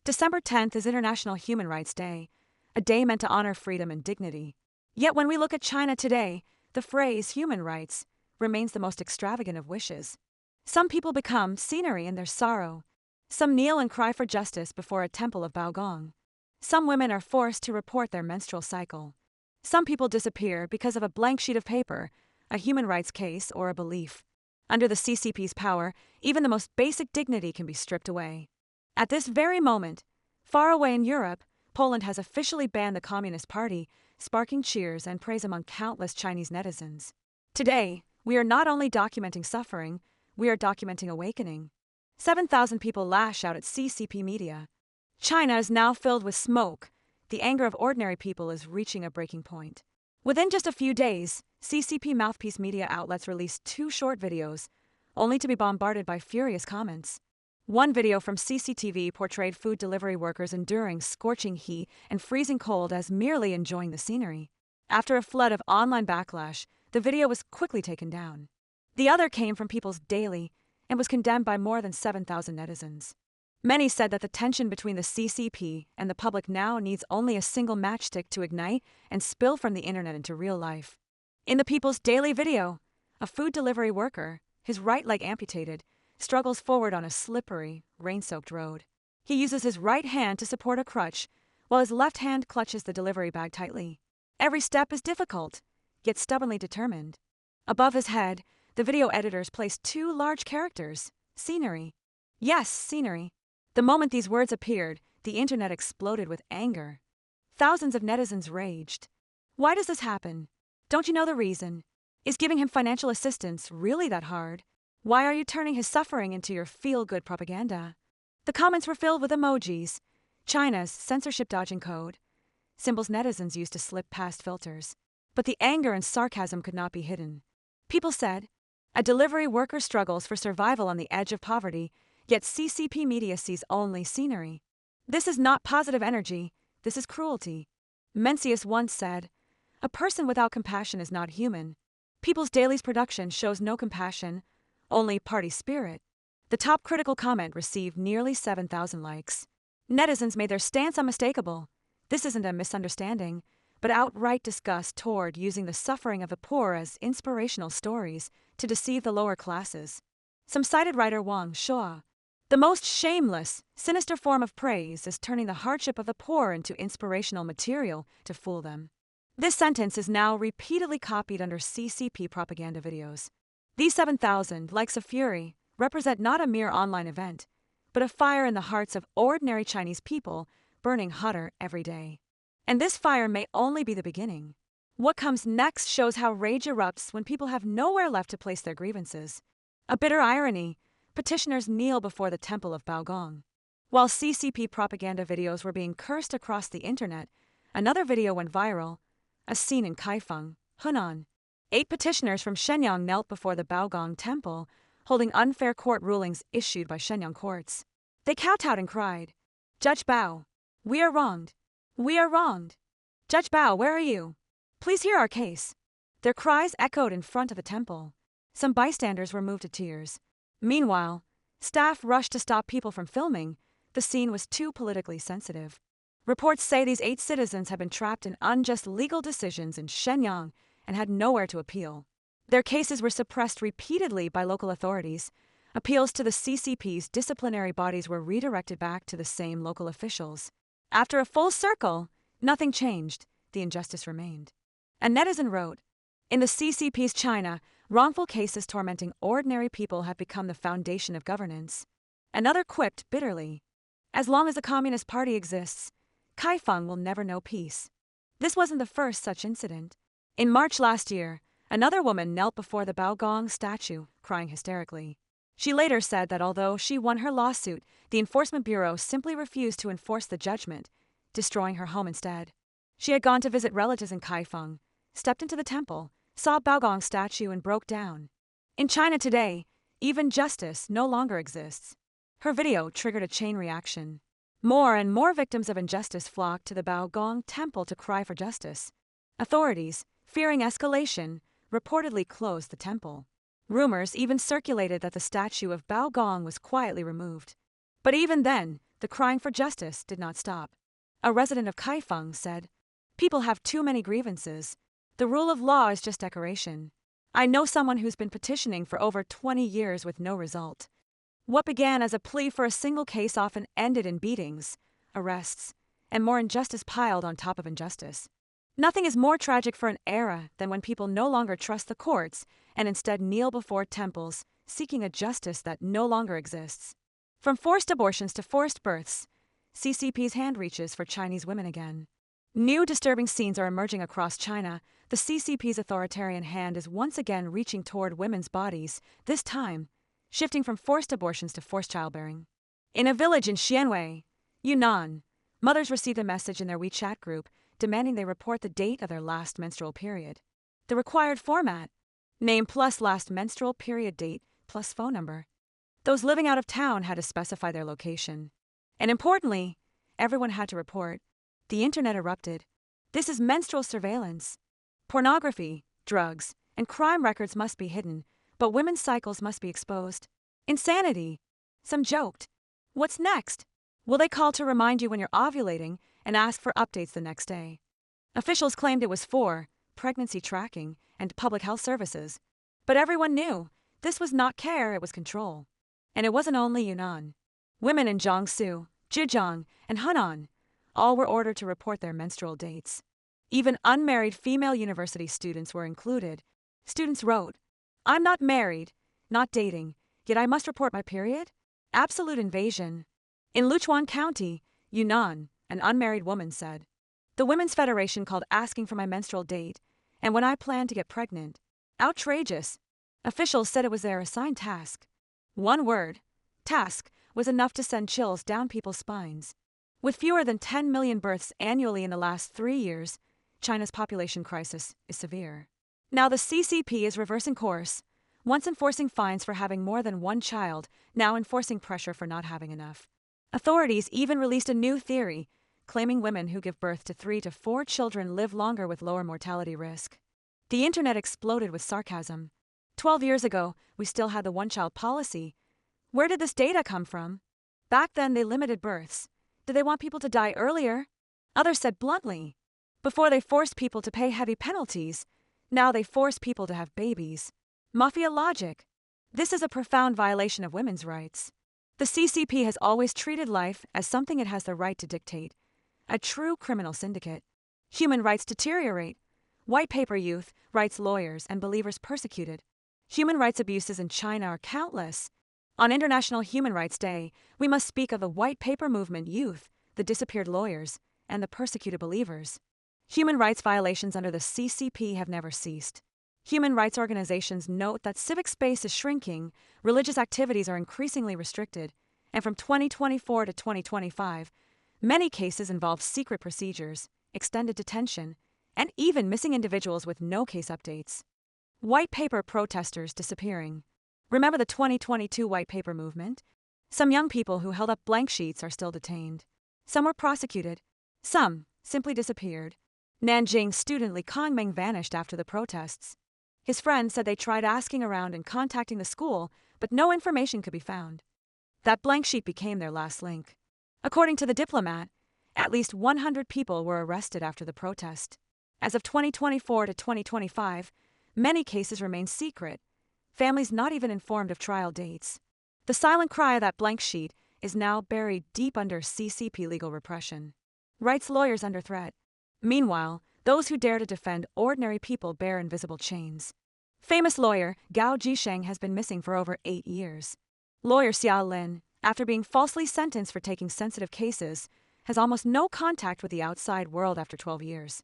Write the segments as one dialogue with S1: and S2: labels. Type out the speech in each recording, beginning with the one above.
S1: December 10th is International Human Rights Day, a day meant to honor freedom and dignity. Yet when we look at China today, the phrase human rights remains the most extravagant of wishes. Some people become scenery in their sorrow. Some kneel and cry for justice before a temple of Baogong. Some women are forced to report their menstrual cycle. Some people disappear because of a blank sheet of paper, a human rights case, or a belief. Under the CCP's power, even the most basic dignity can be stripped away. At this very moment, far away in Europe, Poland has officially banned the Communist Party, sparking cheers and praise among countless Chinese netizens. Today, we are not only documenting suffering, we are documenting awakening. 7,000 people lash out at CCP media. China is now filled with smoke. The anger of ordinary people is reaching a breaking point. Within just a few days, CCP mouthpiece media outlets released 2 short videos, only to be bombarded by furious comments. One video from CCTV portrayed food delivery workers enduring scorching heat and freezing cold as merely enjoying the scenery. After a flood of online backlash, the video was quickly taken down. The other came from People's Daily and was condemned by more than 7,000 netizens. Many said that the tension between the CCP and the public now needs only a single matchstick to ignite and spill from the internet into real life. In the People's Daily video, a food delivery worker, his right leg amputated, struggles forward on a slippery, rain-soaked road. He uses his right hand to support a crutch, while his left hand clutches the delivery bag tightly. Every step is difficult, yet stubbornly determined. Above his head, the video editors placed 2 large characters, scenery. Yes, scenery. The moment these words appeared, the internet exploded with anger. Thousands of netizens raged. Why does this happen? Don't you know the reason? Is giving him financial assistance really that hard? Why are you turning his suffering into your feel-good propaganda? The comments were filled with emojis, China's censorship-dodging code, symbols netizens used to slip past filters. But the anger and sarcasm could not be hidden. People said, a delivery worker struggles for survival on the edge of poverty, yet CCP media sees only scenery. This is not positive energy, this is cruelty. Mencius once said, a person without compassion is not human. People's Daily's production shows no compassion, only party spirit. The top critical comment received nearly 7,000 likes. Netizens made their stance unmistakable. This isn't a misunderstanding, but outright disgust toward using the suffering of the poor as inspirational stories to deceive the lower classes. Some cited writer Wang Shua. The most shameless, sinister form of praise is turning the hardship of the poor into inspirational material to fool them. This sentence is now repeatedly copied under CCP propaganda videos. These 7,000 likes of fury represent not a mere online event, but a fire in the hearts of ordinary Chinese people burning hotter every day. And this fire may only be the beginning. What comes next shows how rage erupts when people have nowhere left to place their grievances. A bitter irony, petitioners kneel before the temple of Baogong. While CCP propaganda videos were being cursed across the internet, another video went viral, a scene in Kaifeng, Hunan. 8 petitioners from Shenyang knelt before the Baogong temple, holding unfair court rulings issued by Shenyang courts. They kowtowed and cried, Judge Bao, we are wronged. We are wronged. Judge Bao, where are you? Please hear our case. Their cries echoed in front of the temple. Some bystanders were moved to tears. Meanwhile, staff rushed to stop people from filming. The scene was too politically sensitive. Reports say these 8 citizens have been trapped in unjust legal decisions in Shenyang and had nowhere to appeal. Their cases were suppressed repeatedly by local authorities. Appeals to the CCP's disciplinary bodies were redirected back to the same local officials. After a full circle, nothing changed. The injustice remained. A netizen wrote, in the CCP's China, wrongful cases tormenting ordinary people have become the foundation of governance. Another quipped bitterly, as long as the Communist Party exists, Kaifeng will never know peace. This wasn't the first such incident. In March last year, another woman knelt before the Baogong statue, crying hysterically. She later said that although she won her lawsuit, the Enforcement Bureau simply refused to enforce the judgment, destroying her home instead. She had gone to visit relatives in Kaifeng, stepped into the temple, saw Baogong statue and broke down. In China today, even justice no longer exists. Her video triggered a chain reaction. More and more victims of injustice flocked to the Baogong temple to cry for justice. Authorities, fearing escalation, reportedly closed the temple. Rumors even circulated that the statue of Baogong was quietly removed. But even then, the crying for justice did not stop. A resident of Kaifeng said, "People have too many grievances. The rule of law is just decoration. I know someone who's been petitioning for over 20 years with no result." What began as a plea for a single case often ended in beatings, arrests, and more injustice piled on top of injustice. Nothing is more tragic for an era than when people no longer trust the courts and instead kneel before temples, seeking a justice that no longer exists. From forced abortions to forced births, CCP's hand reaches for Chinese women again. New disturbing scenes are emerging across China. The CCP's authoritarian hand is once again reaching toward women's bodies, this time shifting from forced abortions to forced childbearing. In a village in Xianwei, Yunnan, mothers received a message in their WeChat group demanding they report the date of their last menstrual period. The required format: name plus last menstrual period date plus phone number. Those living out of town had to specify their location. And importantly, everyone had to report. The internet erupted. This is menstrual surveillance. Pornography, drugs, and crime records must be hidden, but women's cycles must be exposed. Insanity. Some joked. What's next? Will they call to remind you when you're ovulating and ask for updates the next day? Officials claimed it was for pregnancy tracking and public health services. But everyone knew this was not care, it was control. And it wasn't only Yunnan. Women in Jiangsu, Zhejiang, and Hunan all were ordered to report their menstrual dates. Even unmarried female university students were included. Students wrote, "I'm not married, not dating, yet I must report my period?" Absolute invasion. In Luchuan County, Yunnan, an unmarried woman said, "The Women's Federation called asking for my menstrual date, and when I planned to get pregnant. Outrageous." Officials said it was their assigned task. One word, task, was enough to send chills down people's spines. With fewer than 10 million births annually in the last 3 years, China's population crisis is severe. Now the CCP is reversing course, once enforcing fines for having more than one child, now enforcing pressure for not having enough. Authorities even released a new theory, claiming women who give birth to 3 to 4 children live longer with lower mortality risk. The internet exploded with sarcasm. 12 years ago, we still had the one-child policy. Where did this data come from? Back then, they limited births. Did they want people to die earlier? Others said bluntly. Before they forced people to pay heavy penalties, now they force people to have babies. Mafia logic. This is a profound violation of women's rights. The CCP has always treated life as something it has the right to dictate. A true criminal syndicate. Human rights deteriorate. White paper youth, rights lawyers, and believers persecuted. Human rights abuses in China are countless. On International Human Rights Day, we must speak of the white paper movement youth, the disappeared lawyers, and the persecuted believers. Human rights violations under the CCP have never ceased. Human rights organizations note that civic space is shrinking, religious activities are increasingly restricted, and from 2024 to 2025, many cases involve secret procedures, extended detention, and even missing individuals with no case updates. White paper protesters disappearing. Remember the 2022 white paper movement? Some young people who held up blank sheets are still detained. Some were prosecuted. Some simply disappeared. Nanjing student Li Kongming vanished after the protests. His friends said they tried asking around and contacting the school, but no information could be found. That blank sheet became their last link. According to the Diplomat, at least 100 people were arrested after the protest. As of 2024 to 2025, many cases remain secret, families not even informed of trial dates. The silent cry of that blank sheet is now buried deep under CCP legal repression. Rights lawyers under threat. Meanwhile, those who dare to defend ordinary people bear invisible chains. Famous lawyer Gao Jisheng has been missing for over 8 years. Lawyer Xia Lin, after being falsely sentenced for taking sensitive cases, has almost no contact with the outside world after 12 years.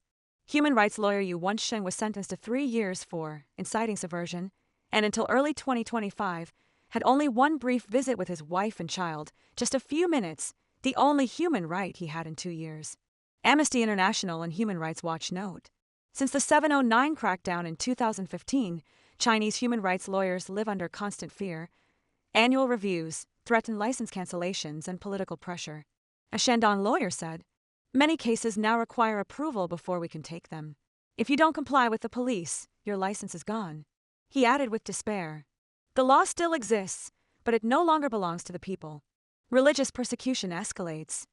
S1: Human rights lawyer Yu Wensheng was sentenced to 3 years for inciting subversion, and until early 2025, had only one brief visit with his wife and child, just a few minutes, the only human right he had in 2 years. Amnesty International and Human Rights Watch note, since the 709 crackdown in 2015, Chinese human rights lawyers live under constant fear. Annual reviews threaten license cancellations and political pressure. A Shandong lawyer said, "Many cases now require approval before we can take them. If you don't comply with the police, your license is gone." He added with despair, "The law still exists, but it no longer belongs to the people." Religious persecution escalates.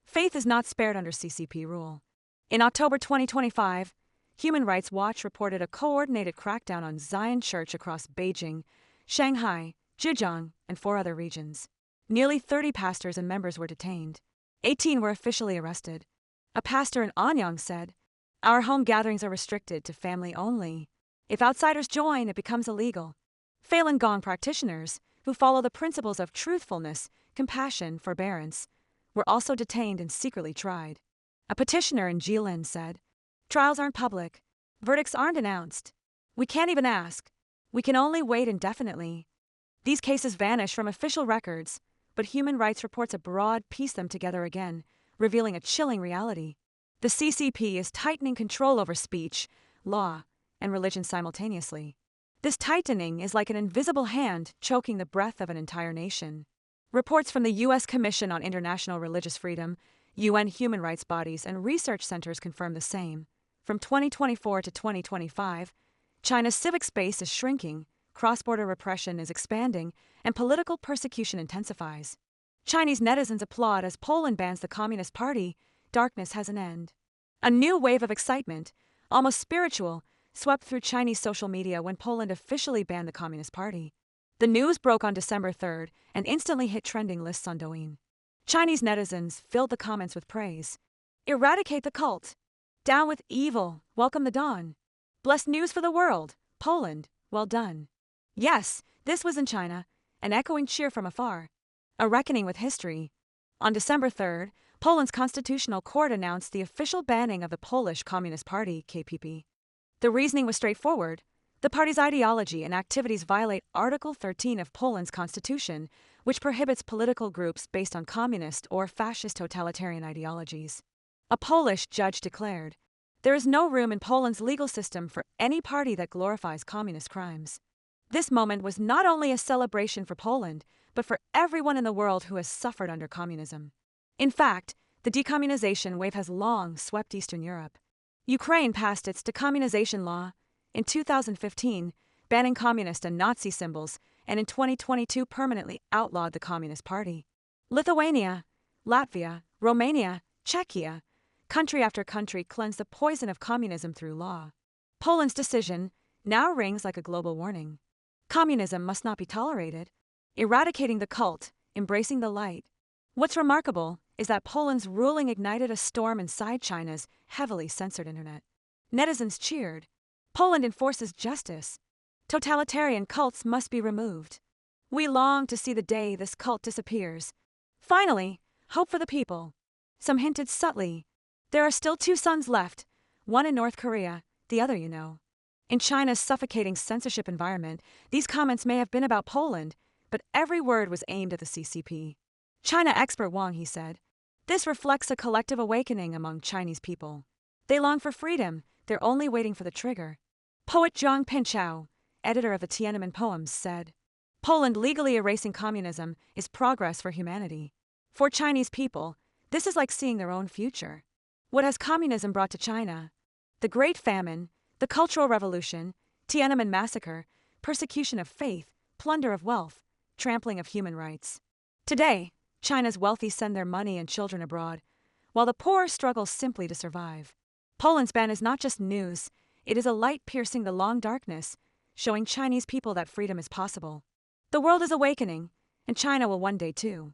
S1: Faith is not spared under CCP rule. In October 2025, Human Rights Watch reported a coordinated crackdown on Zion Church across Beijing, Shanghai, Zhejiang, and 4 other regions. Nearly 30 pastors and members were detained. 18 were officially arrested. A pastor in Anyang said, "Our home gatherings are restricted to family only. If outsiders join, it becomes illegal." Falun Gong practitioners, who follow the principles of truthfulness, compassion, forbearance, were also detained and secretly tried. A petitioner in Jilin said, "Trials aren't public. Verdicts aren't announced. We can't even ask. We can only wait indefinitely." These cases vanish from official records, but human rights reports abroad piece them together again, revealing a chilling reality. The CCP is tightening control over speech, law, and religion simultaneously. This tightening is like an invisible hand choking the breath of an entire nation. Reports from the U.S. Commission on International Religious Freedom, UN human rights bodies, and research centers confirm the same. From 2024 to 2025, China's civic space is shrinking, cross-border repression is expanding, and political persecution intensifies. Chinese netizens applaud as Poland bans the Communist Party. Darkness has an end. A new wave of excitement, almost spiritual, swept through Chinese social media when Poland officially banned the Communist Party. The news broke on December 3rd and instantly hit trending lists on Douyin. Chinese netizens filled the comments with praise. "Eradicate the cult. Down with evil. Welcome the dawn. Blessed news for the world. Poland, well done." Yes, this was in China, an echoing cheer from afar. A reckoning with history. On December 3rd, Poland's Constitutional Court announced the official banning of the Polish Communist Party, KPP. The reasoning was straightforward. The party's ideology and activities violate Article 13 of Poland's constitution, which prohibits political groups based on communist or fascist totalitarian ideologies. A Polish judge declared, "There is no room in Poland's legal system for any party that glorifies communist crimes." This moment was not only a celebration for Poland, but for everyone in the world who has suffered under communism. In fact, the decommunization wave has long swept Eastern Europe. Ukraine passed its decommunization law in 2015, banning communist and Nazi symbols, and in 2022 permanently outlawed the Communist Party. Lithuania, Latvia, Romania, Czechia, country after country cleansed the poison of communism through law. Poland's decision now rings like a global warning. Communism must not be tolerated. Eradicating the cult, embracing the light. What's remarkable is that Poland's ruling ignited a storm inside China's heavily censored internet. Netizens cheered. Poland enforces justice. Totalitarian cults must be removed. We long to see the day this cult disappears. Finally, hope for the people. Some hinted subtly. There are still 2 suns left, one in North Korea, the other you know. In China's suffocating censorship environment, these comments may have been about Poland, but every word was aimed at the CCP. China expert Wang He said, "This reflects a collective awakening among Chinese people. They long for freedom, they're only waiting for the trigger." Poet Zhang Pinchao, editor of the Tiananmen poems, said, "Poland legally erasing communism is progress for humanity. For Chinese people, this is like seeing their own future. What has communism brought to China? The Great Famine, the Cultural Revolution, Tiananmen Massacre, persecution of faith, plunder of wealth, trampling of human rights. Today, China's wealthy send their money and children abroad, while the poor struggle simply to survive. Poland's ban is not just news, it is a light piercing the long darkness, showing Chinese people that freedom is possible. The world is awakening, and China will one day too.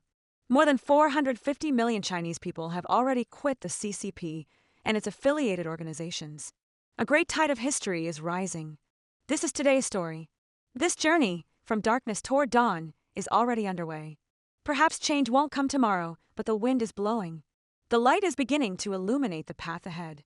S1: More than 450 million Chinese people have already quit the CCP and its affiliated organizations. A great tide of history is rising. This is today's story. This journey, from darkness toward dawn, is already underway. Perhaps change won't come tomorrow, but the wind is blowing. The light is beginning to illuminate the path ahead.